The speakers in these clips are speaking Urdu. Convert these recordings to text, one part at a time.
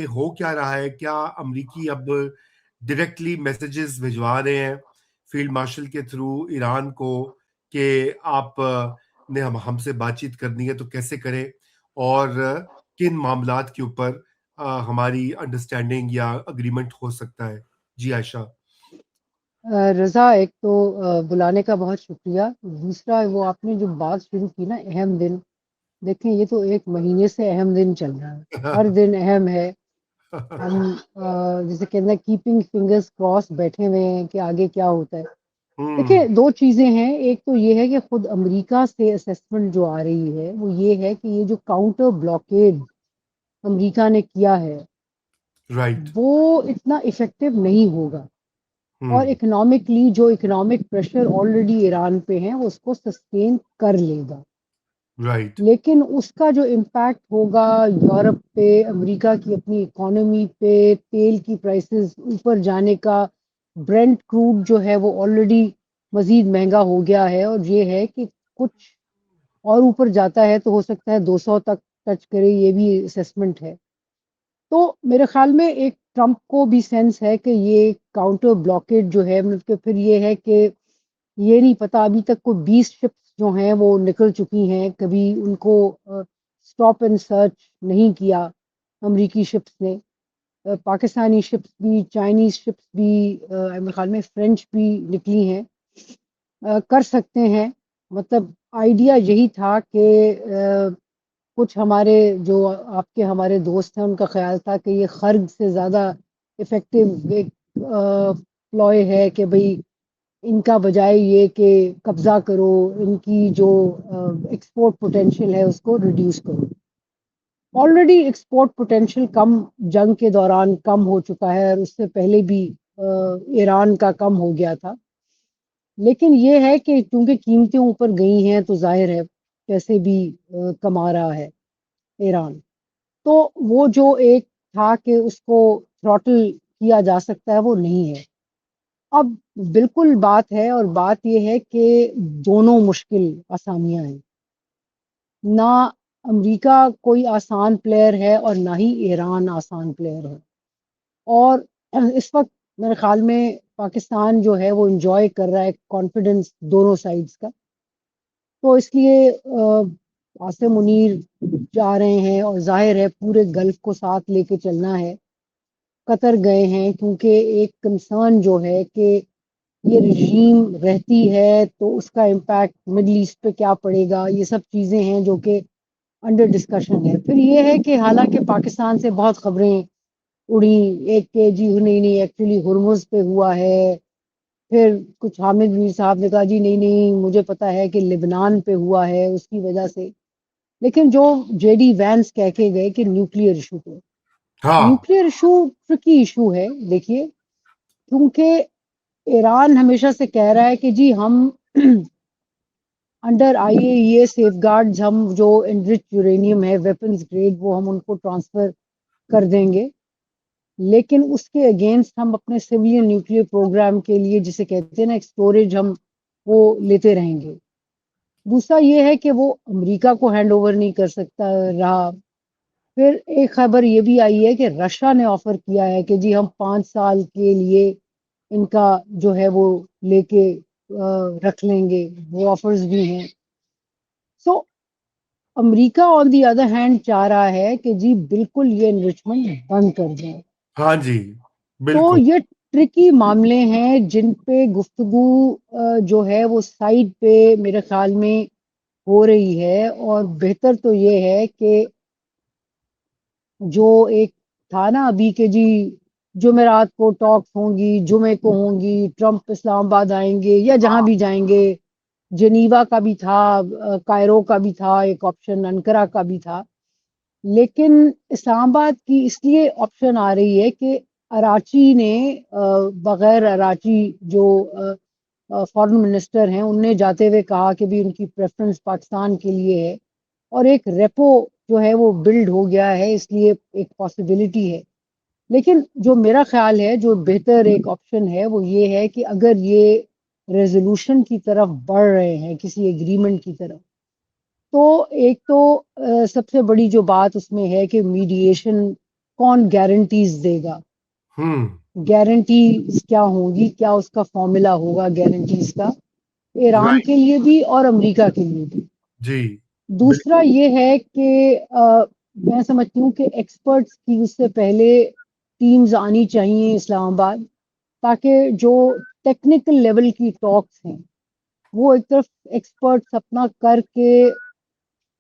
کہ ہو کیا رہا ہے. کیا امریکی اب ڈائریکٹلی میسیجز بھجوا رہے ہیں field marshal K through Iran کو کہ آپ نے ہم سے بات چیت کرنی ہے تو کیسے کریں, اور کن معاملات کے اوپر ہماری انڈرسٹینڈنگ یا اگریمنٹ ہو سکتا ہے؟ جی عائشہ. رضا، ایک تو بلانے کا بہت شکریہ. دوسرا وہ آپ نے جو بات شروع کی نا اہم دن، دیکھیں یہ تو 1 مہینے سے اہم دن چل رہا ہے، ہر دن اہم ہے. ہم جسے کہتے ہیں کیپنگ فنگرز کراس بیٹھے ہوئے ہیں کہ آگے کیا ہوتا ہے. دیکھیں 2 چیزیں ہیں. ایک تو یہ ہے کہ خود امریکہ سے اسیسمنٹ جو آ رہی ہے وہ یہ ہے کہ یہ جو کاؤنٹر بلاکیڈ امریکہ نے کیا ہے رائٹ. وہ اتنا افیکٹو نہیں ہوگا، اور اکنامکلی جو اکنامک پریشر آلریڈی ایران پہ ہیں وہ اس کو سسٹین کر لے گا. رائٹ. لیکن اس کا جو امپیکٹ ہوگا یورپ پہ، امریکہ کی اپنی اکانومی پہ، تیل کی پرائسز اوپر جانے کا، برینٹ کروڈ جو ہے وہ آلریڈی مزید مہنگا ہو گیا ہے، اور یہ ہے کہ کچھ اور اوپر جاتا ہے تو ہو سکتا ہے 200 تک ٹچ کرے، یہ بھی اسیسمنٹ ہے. تو میرے خیال میں ایک ٹرمپ کو بھی سینس ہے کہ یہ کاؤنٹر بلاکیڈ جو ہے، مطلب کہ پھر یہ ہے کہ یہ نہیں پتا، ابھی تک کوئی 20 شپس جو ہیں وہ نکل چکی ہیں، کبھی ان کو سٹاپ اینڈ سرچ نہیں کیا امریکی شپس نے. پاکستانی شپس بھی، چائنیز شپس بھی، میرے خیال میں فرینچ بھی نکلی ہیں. کر سکتے ہیں. مطلب آئیڈیا یہی تھا کہ کچھ ہمارے جو آپ کے ہمارے دوست ہیں ان کا خیال تھا کہ یہ خرگ سے زیادہ افیکٹو ایک پلوئے ہے کہ بھئی ان کا بجائے یہ کہ قبضہ کرو، ان کی جو ایکسپورٹ پوٹینشیل ہے اس کو ریڈیوس کرو. آلریڈی ایکسپورٹ پوٹینشیل کم جنگ کے دوران کم ہو چکا ہے، اور اس سے پہلے بھی ایران کا کم ہو گیا تھا. لیکن یہ ہے کہ چونکہ قیمتیں اوپر گئی ہیں تو ظاہر ہے کیسے بھی کما رہا ہے ایران. تو وہ جو ایک تھا کہ اس کو تھروٹل کیا جا سکتا ہے وہ نہیں ہے. اب بالکل بات ہے، اور بات یہ ہے کہ دونوں مشکل آسامیاں ہیں. نہ امریکہ کوئی آسان پلیئر ہے اور نہ ہی ایران آسان پلیئر ہے. اور اس وقت میرے خیال میں پاکستان جو ہے وہ انجوائے کر رہا ہے کانفیڈنس دونوں سائڈز کا. تو اس لیے عاصم منیر جا رہے ہیں، اور ظاہر ہے پورے گلف کو ساتھ لے کے چلنا ہے. قطر گئے ہیں کیونکہ ایک کنسرن جو ہے کہ یہ رژیم رہتی ہے تو اس کا امپیکٹ مڈل ایسٹ پہ کیا پڑے گا. یہ سب چیزیں ہیں جو کہ انڈر ڈسکشن ہے. پھر یہ ہے کہ حالانکہ پاکستان سے بہت خبریں اڑی، ایک کہ جی نہیں ایکچولی ہرمز پہ ہوا ہے. پھر کچھ حامد میر صاحب نے کہا جی نہیں مجھے پتا ہے کہ لبنان پہ ہوا ہے اس کی وجہ سے. لیکن جو جے ڈی وینس کہہ کے گئے کہ نیوکلیئر ایشو پہ، نیوکلیئر ایشو ٹرکی ایشو ہے. دیکھیے کیونکہ ایران ہمیشہ سے کہہ رہا ہے کہ جی ہم انڈر آئی اے ای سیف گارڈز، ہم جو انرچ یورینیم ہے ویپنز گریڈ وہ ہم ان کو ٹرانسفر کر دیں گے، لیکن اس کے اگینسٹ ہم اپنے سویلین نیوکلیئر پروگرام کے لیے جسے کہتے ہیں نا اسٹوریج، ہم وہ لیتے رہیں گے. دوسرا یہ ہے کہ وہ امریکہ کو ہینڈ اوور نہیں کر سکتا رہا. پھر ایک خبر یہ بھی آئی ہے کہ رشیا نے آفر کیا ہے کہ جی ہم 5 سال کے لیے ان کا جو ہے وہ لے کے رکھ لیں گے. وہ آفرز بھی ہیں. سو امریکہ آن دی ادر ہینڈ چاہ رہا ہے کہ جی بالکل یہ انرچمنٹ بند کر دیں. ہاں جی تو بالکل. یہ ٹرکی معاملے ہیں جن پہ گفتگو جو ہے وہ سائڈ پہ میرے خیال میں ہو رہی ہے. اور بہتر تو یہ ہے کہ جو ایک تھا نا ابھی کہ جی جمعرات کو ٹاکس ہوں گی، جمعے کو ہوں گی، ٹرمپ اسلام آباد آئیں گے یا جہاں بھی جائیں گے. جنیوا کا بھی تھا، کائرو کا بھی تھا ایک آپشن، انقرہ کا بھی تھا. لیکن اسلام آباد کی اس لیے آپشن آ رہی ہے کہ اراچی نے بغیر اراچی جو فارن منسٹر ہیں ان نے جاتے ہوئے کہا کہ بھی ان کی پریفرنس پاکستان کے لیے ہے. اور ایک ریپو جو ہے وہ بلڈ ہو گیا ہے، اس لیے ایک پاسبلٹی ہے. لیکن جو میرا خیال ہے جو بہتر ایک آپشن ہے وہ یہ ہے کہ اگر یہ ریزولوشن کی طرف بڑھ رہے ہیں کسی ایگریمنٹ کی طرف، تو ایک تو سب سے بڑی جو بات اس میں ہے کہ میڈییشن کون گارنٹیز دے گا, گارنٹیز کیا ہوں گی, کیا اس کا فارمولا ہوگا گارنٹیز کا, ایران رائٹ. کے لیے بھی اور امریکہ کے لیے بھی. جی دوسرا بالکل. یہ ہے کہ میں سمجھتی ہوں کہ ایکسپرٹس کی اس سے پہلے ٹیمز آنی چاہیے اسلام آباد, تاکہ جو ٹیکنیکل لیول کی ٹاکس ہیں وہ ایک طرف ایکسپرٹس اپنا کر کے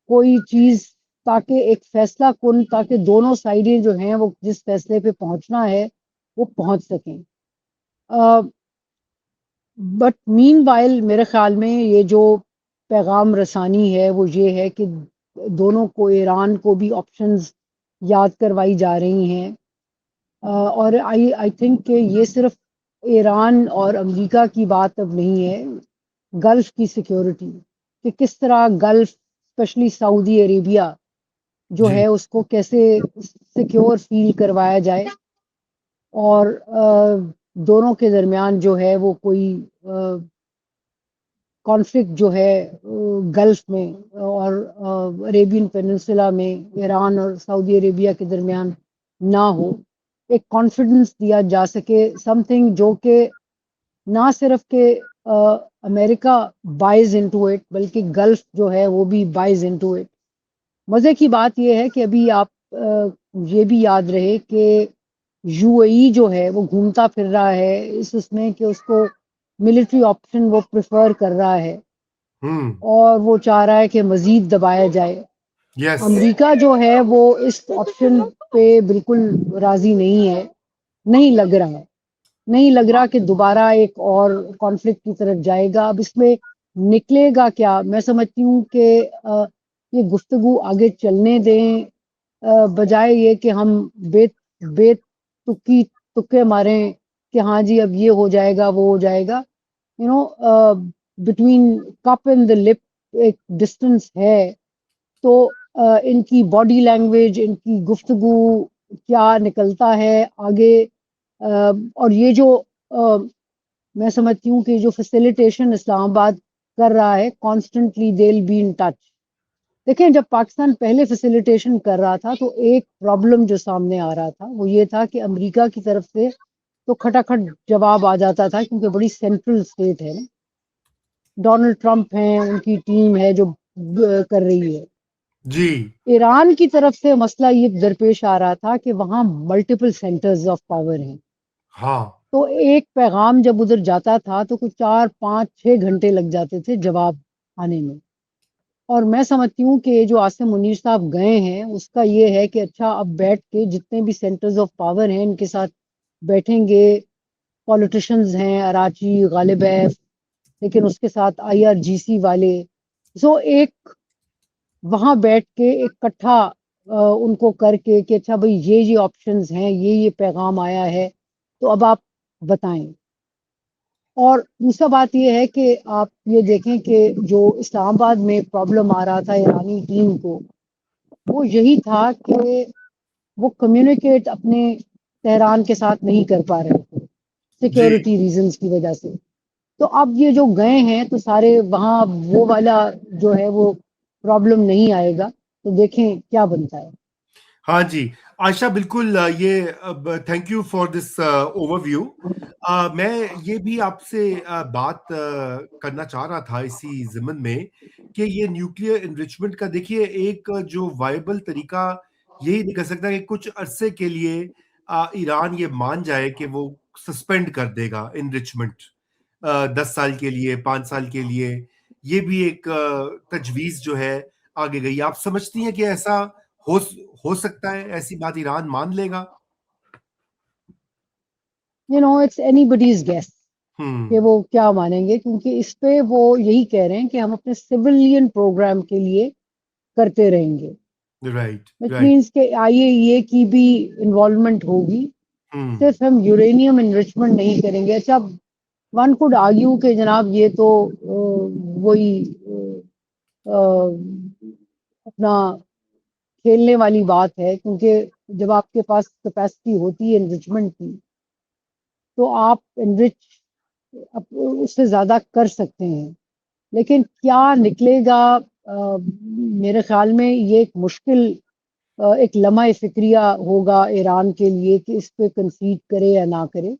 کوئی چیز, تاکہ ایک فیصلہ کن, تاکہ دونوں سائڈیں جو ہیں وہ جس فیصلے پہ پہنچنا ہے وہ پہنچ سکیں. بٹ مین وائل میرے خیال میں یہ جو پیغام رسانی ہے وہ یہ ہے کہ دونوں کو, ایران کو بھی آپشنز یاد کروائی جا رہی ہیں, اور آئی تھنک کہ یہ صرف ایران اور امریکہ کی بات اب نہیں ہے, گلف کی سیکیورٹی, کہ کس طرح گلف اسپیشلی سعودی عربیہ جو جی ہے اس کو کیسے سیکیور فیل کروایا جائے, اور دونوں کے درمیان جو ہے وہ کوئی کانفلکٹ جو ہے گلف میں اور عربین پیننسولا میں ایران اور سعودی عربیہ کے درمیان نہ ہو, ایک کانفیڈنس دیا جا سکے, سم تھنگ جو کہ نہ صرف کہ امریکہ بائز انٹو اٹ بلکہ گلف جو ہے وہ بھی بائز انٹو اٹ. مزے کی بات یہ ہے کہ ابھی آپ یہ بھی یاد رہے کہ یو اے ای جو ہے وہ گھومتا پھر رہا ہے اس میں کہ اس کو ملٹری آپشن وہ پریفر کر رہا ہے, اور وہ چاہ رہا ہے کہ مزید دبایا جائے. یس. امریکہ جو ہے وہ اس آپشن پہ بالکل راضی نہیں ہے, نہیں لگ رہا ہے, نہیں لگ رہا کہ دوبارہ ایک اور کانفلکٹ کی طرف جائے گا. اب اس میں نکلے گا کیا, میں سمجھتی ہوں کہ یہ گفتگو آگے چلنے دیں, بجائے یہ کہ ہم بے تکے ماریں کہ ہاں جی اب یہ ہو جائے گا وہ ہو جائے گا. You know between cup and the lip ایک ڈسٹینس ہے, تو ان کی باڈی لینگویج, ان کی گفتگو کیا نکلتا ہے آگے, اور یہ جو میں سمجھتی ہوں کہ جو فیسیلیٹیشن اسلام آباد کر رہا ہے constantly they will be in touch. دیکھیں جب پاکستان پہلے فیسیلیٹیشن کر رہا تھا تو ایک پرابلم جو سامنے آ رہا تھا وہ یہ تھا کہ امریکہ کی طرف سے تو کھٹاکھٹ جواب آ جاتا تھا, کیونکہ بڑی سینٹرل اسٹیٹ ہے, ڈونلڈ ٹرمپ ہیں, ان کی ٹیم ہے جو کر رہی ہے. جی ایران کی طرف سے مسئلہ یہ درپیش آ رہا تھا کہ وہاں ملٹیپل سینٹرز آف پاور ہیں, ہاں تو ایک پیغام جب ادھر جاتا تھا تو کچھ 4 5 6 گھنٹے لگ جاتے تھے جواب آنے میں. اور میں سمجھتی ہوں کہ جو عاصم منیر صاحب گئے ہیں اس کا یہ ہے کہ اچھا اب بیٹھ کے جتنے بھی سینٹرز آف پاور ہیں ان کے ساتھ بیٹھیں گے, پولیٹیشنز ہیں اراچی غالب ہے, لیکن اس کے ساتھ آئی آر جی سی والے, سو ایک وہاں بیٹھ کے ایک کٹھا ان کو کر کے کہ اچھا بھائی یہ آپشنز ہیں, یہ پیغام آیا ہے, تو اب آپ بتائیں. اور دوسرا بات یہ ہے کہ آپ یہ دیکھیں کہ جو اسلام آباد میں پرابلم آ رہا تھا ایرانی ٹیم کو, وہ یہی تھا کہ وہ کمیونیکیٹ اپنے تہران کے ساتھ نہیں کر پا رہے تھے جی. سیکیورٹی ریزنز کی وجہ سے. تو اب یہ جو گئے ہیں تو سارے وہاں وہ والا جو ہے وہ پرابلم نہیں آئے گا, تو دیکھیں کیا بنتا ہے. ہاں جی عائشہ بالکل, یہ thank you for this overview ویو. میں یہ بھی آپ سے بات کرنا چاہ رہا تھا اسی ضمن میں کہ یہ نیوکلیئر انریچمنٹ کا دیکھیے ایک جو وائبل طریقہ یہی نکل سکتا ہے کہ کچھ عرصے کے لیے ایران یہ مان جائے کہ وہ سسپینڈ کر دے گا انریچمنٹ 10 سال کے لیے 5 سال کے لیے. یہ بھی ایک تجویز جو ہے آگے گئی. آپ سمجھتی ہیں کہ ایسا ہو سکتا ہے, ایسی بات ایران مان لے گا؟ اٹس اینی بڈیز گیس کہ ہم وہ کیا مانیں گے, کیونکہ اس پہ وہ یہی کہہ رہے ہیں کہ ہم اپنے سویلین پروگرام کے لیے کرتے رہیں گے, رائٹ وچ رائٹ. مینس کہ آئی اے ای اے کی بھی انوالومنٹ ہوگی, ہم صرف ہم یورینیم انرچمنٹ نہیں کریں گے. اچھا ون کوڈ آرگیو کہ جناب یہ تو وہی اپنا کھیلنے والی بات ہے, کیونکہ جب آپ کے پاس کیپیسٹی ہوتی ہے انرچمنٹ کی تو آپ انرچ اس سے زیادہ کر سکتے ہیں. لیکن کیا نکلے گا, میرے خیال میں یہ ایک مشکل ایک لمحہ فکریہ ہوگا ایران کے لیے کہ اس پہ کنسیڈ کرے یا نہ کرے.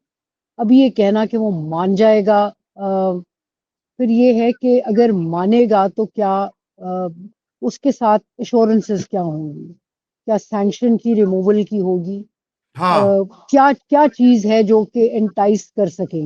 ابھی یہ کہنا کہ وہ مان جائے گا، پھر یہ ہے کہ اگر مانے گا تو کیا اس کے ساتھ ایشورنسز کیا ہوں گی، کیا سینکشن کی ریموول کی ہوگی، ہاں کیا کیا چیز ہے جو کہ انٹائس کر سکیں گے.